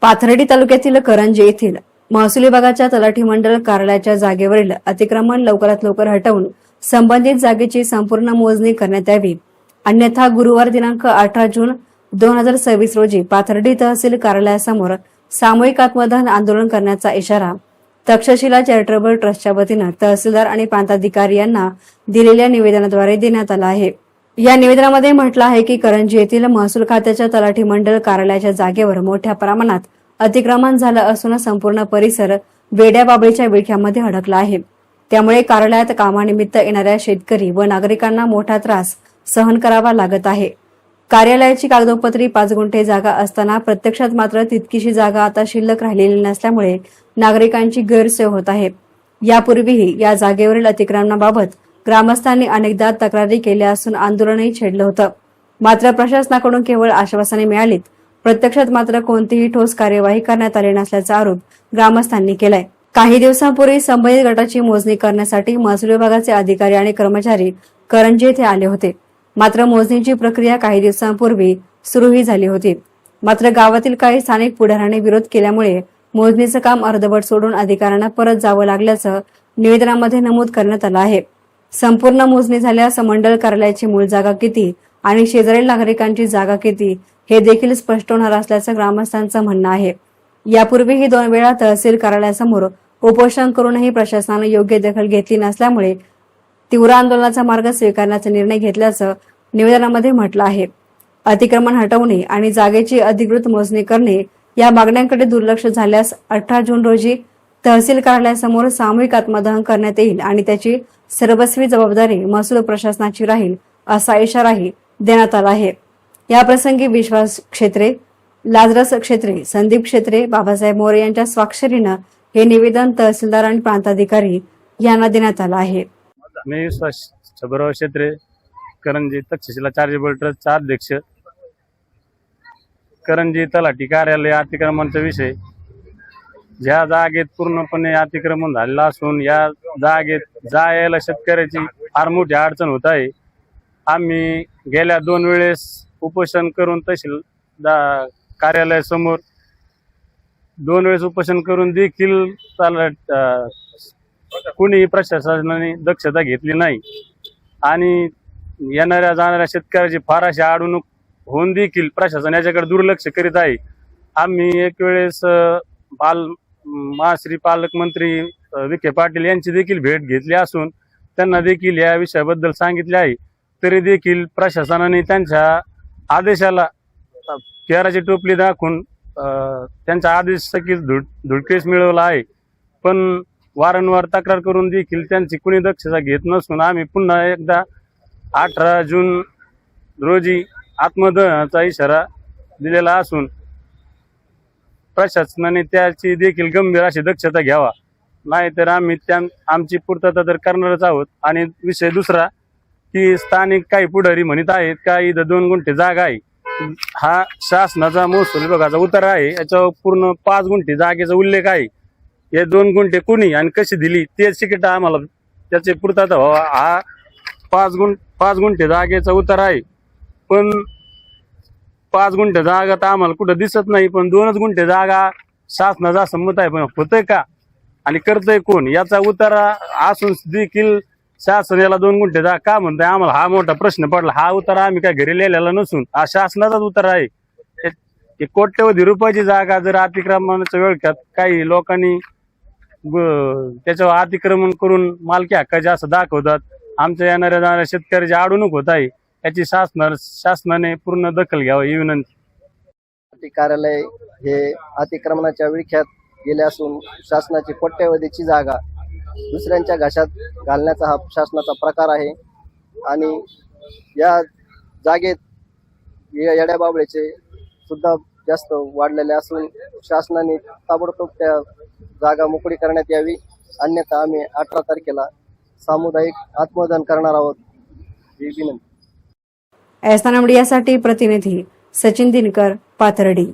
पाथर्डी तालुक्यातील करंजे येथील महसूल विभागाच्या तलाठी मंडळ कार्यालयाच्या जागेवरील अतिक्रमण लवकरात लवकर हटवून संबंधित जागेची संपूर्ण मोजणी करण्यात यावी, अन्यथा गुरुवार दिनांक 18 जून 2026 रोजी पाथर्डी तहसील कार्यालयासमोर सामूहिक आत्मदहन आंदोलन करण्याचा इशारा तक्षशिला चॅरिटेबल ट्रस्टच्या वतीनं तहसीलदार आणि प्रांताधिकारी यांना दिलेल्या निवेदनाद्वारे देण्यात आला आहे। या निवेदनामध्ये म्हटलं आहे की करंजी येथील महसूल खात्याच्या तलाठी मंडळ कार्यालयाच्या जागेवर मोठ्या प्रमाणात अतिक्रमण झालं असून संपूर्ण परिसर वेड्या बाबळीच्या विळख्यामध्ये अडकला आहे। त्यामुळे कार्यालयात कामानिमित्त येणाऱ्या शेतकरी व नागरिकांना मोठा त्रास सहन करावा लागत आहे। कार्यालयाची कागदोपत्री 5 गुंठे जागा असताना प्रत्यक्षात मात्र तितकीशी जागा आता शिल्लक राहिलेली नसल्यामुळे नागरिकांची गैरसोय होत आहे। यापूर्वीही या जागेवरील अतिक्रमणाबाबत ग्रामस्थांनी अनेकदा तक्रारी केल्या असून आंदोलनही छेडलं होतं, मात्र प्रशासनाकडून केवळ आश्वासने मिळालीत, प्रत्यक्षात मात्र कोणतीही ठोस कार्यवाही करण्यात आली नसल्याचा आरोप ग्रामस्थांनी केलाय। काही दिवसांपूर्वी संबंधित गटाची मोजणी करण्यासाठी महसूल विभागाचे अधिकारी आणि कर्मचारी करंजी येथे आले होते, मात्र मोजणीची प्रक्रिया काही दिवसांपूर्वी सुरूही झाली होती। मात्र गावातील काही स्थानिक पुढाऱ्यांनी विरोध केल्यामुळे मोजणीचं काम अर्धवट सोडून अधिकाऱ्यांना परत जावं लागल्याचं निवेदनामध्ये नमूद करण्यात आलं आहे। संपूर्ण मोजणी झाल्यास मंडळ कार्यालयाची मूळ जागा किती आणि शेजारील नागरिकांची जागा किती हे देखील स्पष्ट होणार असल्याचं ग्रामस्थांचं म्हणणं आहे। यापूर्वीही 2 वेळा तहसील कार्यालयासमोर उपोषण करूनही प्रशासनानं योग्य दखल घेतली नसल्यामुळे तीव्र आंदोलनाचा मार्ग स्वीकारण्याचा निर्णय घेतल्याचं निवेदनामध्ये म्हटलं आहे। अतिक्रमण हटवणे आणि जागेची अधिकृत मोजणी करणे या मागण्यांकडे दुर्लक्ष झाल्यास 18 जून रोजी तहसील कार्यालयासमोर सामूहिक आत्मदहन करण्यात येईल आणि त्याची सर्वस्वी जबाबदारी महसूल प्रशासनाची राहील असा इशाराही देण्यात आला आहे। या प्रसंगी विश्वास क्षेत्रे, लाजरस क्षेत्रे, संदीप क्षेत्रे, बाबासाहेब मोरे यांच्या स्वाक्षरीनं हे निवेदन तहसीलदार आणि प्रांताधिकारी यांना देण्यात आलं आहे। मी विश्वास छबराव क्षेत्रे, करंजी तक्षशिला चॅरिटेबल ट्रस्टचा अध्यक्ष। करंजी तलाठी कार्यालय अतिक्रमणाचा विषय, ज्या जागेत पूर्णपणे अतिक्रमण झालेलं असून या जागेत जायला शेतकऱ्याची फार मोठी अडचण होत आहे। आम्ही गेल्या 2 वेळेस उपोषण करून तहसील कार्यालयासमोर 2 वेळेस उपोषण करून देखील कोणीही प्रशासनाने दक्षता घेतली नाही आणि येणाऱ्या जाणाऱ्या शेतकऱ्याची फार अशी अडवणूक होऊन देखील प्रशासन याच्याकडे दुर्लक्ष करीत आहे। आम्ही एक वेळेस श्री पालकमंत्री विखे पाटील यांची देखील भेट घेतली असून त्यांना देखील या विषयाबद्दल सांगितले आहे, तरी देखील प्रशासनाने त्यांच्या आदेशाला केराची टोपली दाखवून त्यांचा आदेश सकीच धुडकेस मिळवला आहे। पण वारंवार तक्रार करून देखील त्यांची कुणी दक्षता घेत नसून आम्ही पुन्हा एकदा 18 जून रोजी आत्मदहनाचा इशारा दिलेला असून प्रशासनाने त्याची देखील गंभीर अशी दक्षता घ्यावा, नाहीतर आम्ही आमची पूर्तता तर करणारच आहोत। आणि विषय दुसरा की स्थानिक काही पुढारी म्हणत आहेत का इथं 2 गुंठे जागा आहे, हा शासनाचा महसूल विभागाचा उतारा आहे, याच्यावर पूर्ण 5 गुंठे जागेचा उल्लेख आहे। हे 2 गुंठे कुणी आणि कशी दिली ते शिकट आम्हाला त्याची पूर्तता व्हावा। हा 5 गुंठे जागेचा उतारा आहे, पण 5 गुंठे जागा तर आम्हाला कुठं दिसत नाही, पण 2च गुंठे जागा शासनाचा संमत आहे, पण होतंय का आणि करतंय कोण याचा उतारा असून देखील शासन याला 2 गुंठे जागा का म्हणतंय, आम्हाला हा मोठा प्रश्न पडला। हा उतारा आम्ही काय घरी लिहिलेला नसून हा शासनाचाच उतारा आहे। कोट्यवधी रुपयाची जागा जर अतिक्रमणाच्या वेळात काही लोकांनी त्याच्यावर अतिक्रमण करून मालकी हक्काचे असं दाखवतात, आमच्या येणाऱ्या जाणाऱ्या शेतकऱ्याची अडवणूक होत आहे, याची शासनाने पूर्ण दखल घ्यावी ही विनंती। कार्यालय हे अतिक्रमणाच्या विळख्यात गेले असून शासनाची कोट्यवधीची जागा दुसऱ्यांच्या घशात घालण्याचा हा शासनाचा प्रकार आहे आणि या जागेत येड्या बाबळेचे सुद्धा जास्त वाढलेले असून शासनाने ताबडतोब त्या जागा मोकळी करण्यात यावी, अन्यथा आम्ही 18 तारखेला सामुदायिक आत्मदहन करणार आहोत ही विनंती। एसना मीडियासाठी प्रतिनिधी सचिन दिनकर, पाथर्डी।